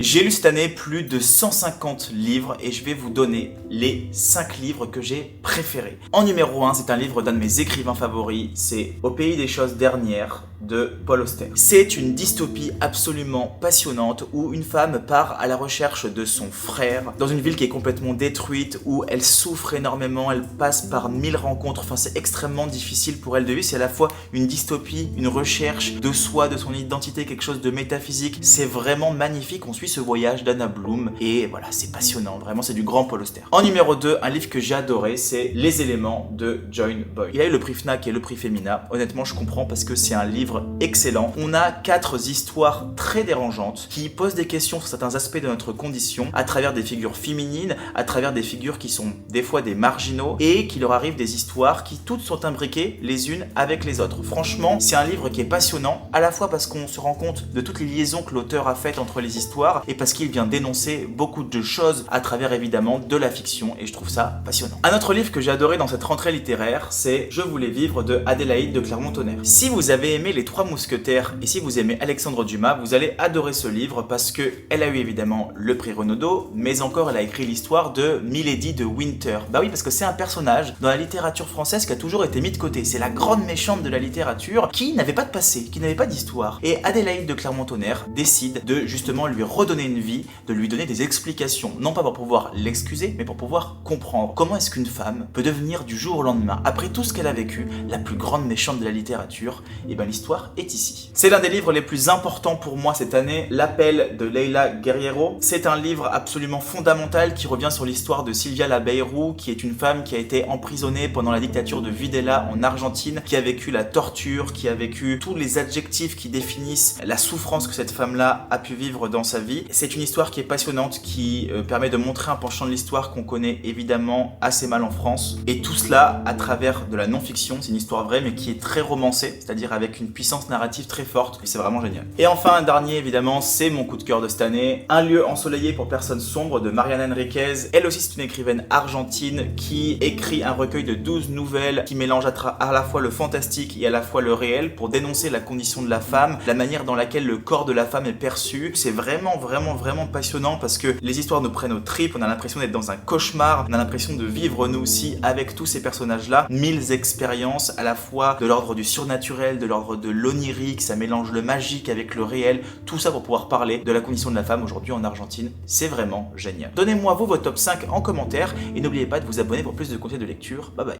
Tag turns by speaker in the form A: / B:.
A: J'ai lu cette année plus de 150 livres et je vais vous donner les 5 livres que j'ai préférés. En numéro 1, c'est un livre d'un de mes écrivains favoris, c'est Au pays des choses dernières de Paul Auster. C'est une dystopie absolument passionnante où une femme part à la recherche de son frère dans une ville qui est complètement détruite, où elle souffre énormément, elle passe par 1000 rencontres, enfin c'est extrêmement difficile pour elle de vivre, c'est à la fois une dystopie, une recherche de soi, de son identité, quelque chose de métaphysique, c'est vraiment magnifique, on suit ce voyage d'Anna Bloom et voilà, c'est passionnant, vraiment c'est du grand Paul Auster. En numéro 2, un livre que j'ai adoré, c'est Les éléments de Joan Boyle. Il a eu le prix Fnac et le prix Femina, honnêtement je comprends parce que c'est un livre excellent. On a 4 histoires très dérangeantes qui posent des questions sur certains aspects de notre condition à travers des figures féminines, à travers des figures qui sont des fois des marginaux et qu'il leur arrive des histoires qui toutes sont imbriquées les unes avec les autres. Franchement, c'est un livre qui est passionnant, à la fois parce qu'on se rend compte de toutes les liaisons que l'auteur a faites entre les histoires et parce qu'il vient dénoncer beaucoup de choses à travers évidemment de la fiction et je trouve ça passionnant. Un autre livre que j'ai adoré dans cette rentrée littéraire, c'est Je voulais vivre de Adélaïde de Clermont-Tonnerre. Si vous avez aimé Les Trois Mousquetaires et si vous aimez Alexandre Dumas, vous allez adorer ce livre parce que elle a eu évidemment le prix Renaudot, mais encore elle a écrit l'histoire de Milady de Winter. Bah oui, parce que c'est un personnage dans la littérature française qui a toujours été mis de côté. C'est la grande méchante de la littérature qui n'avait pas de passé, qui n'avait pas d'histoire. Et Adélaïde de Clermont-Tonnerre décide de justement lui redonner une vie, de lui donner des explications, non pas pour pouvoir l'excuser, mais pour pouvoir comprendre comment est-ce qu'une femme peut devenir du jour au lendemain, après tout ce qu'elle a vécu, la plus grande méchante de la littérature. Et bien l'histoire est ici. C'est l'un des livres les plus importants pour moi cette année, L'appel de Leila Guerriero. C'est un livre absolument fondamental qui revient sur l'histoire de Silvia Labeyrou, qui est une femme qui a été emprisonnée pendant la dictature de Videla en Argentine, qui a vécu la torture, qui a vécu tous les adjectifs qui définissent la souffrance que cette femme-là a pu vivre dans sa vie. C'est une histoire qui est passionnante, qui permet de montrer un penchant de l'histoire qu'on connaît évidemment assez mal en France. Et tout cela à travers de la non-fiction, c'est une histoire vraie mais qui est très romancée, c'est-à-dire avec une puissance narrative très forte, et c'est vraiment génial. Et enfin un dernier évidemment, c'est mon coup de cœur de cette année, Un lieu ensoleillé pour personnes sombres de Mariana Enriquez. Elle aussi c'est une écrivaine argentine qui écrit un recueil de 12 nouvelles qui mélange à la fois le fantastique et à la fois le réel pour dénoncer la condition de la femme, la manière dans laquelle le corps de la femme est perçu. C'est vraiment passionnant parce que les histoires nous prennent aux tripes, on a l'impression d'être dans un cauchemar, on a l'impression de vivre nous aussi avec tous ces personnages-là. 1000 expériences à la fois de l'ordre du surnaturel, de l'ordre de l'onirique, ça mélange le magique avec le réel, tout ça pour pouvoir parler de la condition de la femme aujourd'hui en Argentine. C'est vraiment génial. Donnez-moi vous votre top 5 en commentaire et n'oubliez pas de vous abonner pour plus de conseils de lecture. Bye bye.